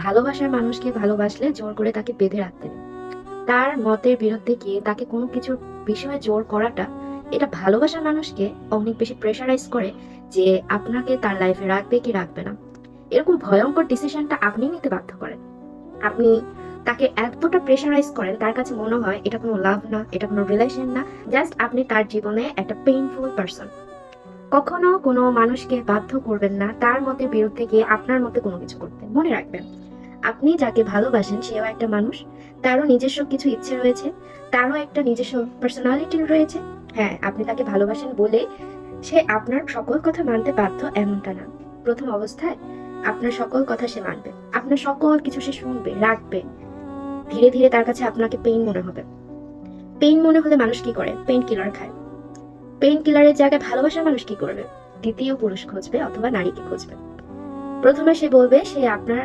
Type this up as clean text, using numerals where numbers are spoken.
ভালোবাসার মানুষকে ভালোবাসলে জোর করে তাকে বেঁধে রাখতে নেই। তার মতের বিরুদ্ধে গিয়ে তাকে কোনো কিছুর বিষয়ে জোর করাটা, এটা ভালোবাসার মানুষকে অনেক বেশি প্রেশারাইজ করে যে আপনাকে তার লাইফে রাখবে কি রাখবে না। এরকম ভয়ঙ্কর ডিসিশনটা আপনি নিতে বাধ্য করেন। আপনি তাকে এতটা প্রেশারাইজ করেন, তার কাছে মনে হয় এটা কোনো লাভ না, এটা কোনো রিলেশন না, জাস্ট আপনি তার জীবনে একটা পেইনফুল পারসন। কখনো কোনো মানুষকে বাধ্য করবেন না তার মতের বিরুদ্ধে গিয়ে আপনার মতে কোনো কিছু করতে। মনে রাখবেন, আপনি যাকে ভালোবাসেন সেও একটা মানুষ, তারও নিজস্ব কিছু ইচ্ছে রয়েছে, তারও একটা নিজস্ব পার্সোনালিটি রয়েছে। হ্যাঁ, আপনি তাকে ভালোবাসেন বলে সে আপনার সকল কথা মানতে বাধ্য এমনটা না। প্রথম অবস্থায় আপনার সকল কথা সে মানবে, আপনার সকল কিছু সে শুনবে, রাখবে। ধীরে ধীরে তার কাছে আপনাকে পেইন মনে হবে। পেইন মনে হলে মানুষ কি করে? পেইন কিলার খায়। পেইন কিলারের জায়গায় ভালোবাসার মানুষ কি করবে? দ্বিতীয় পুরুষ খুঁজবে অথবা নারীকে খুঁজবে। প্রথমে সে বলবে সে আপনার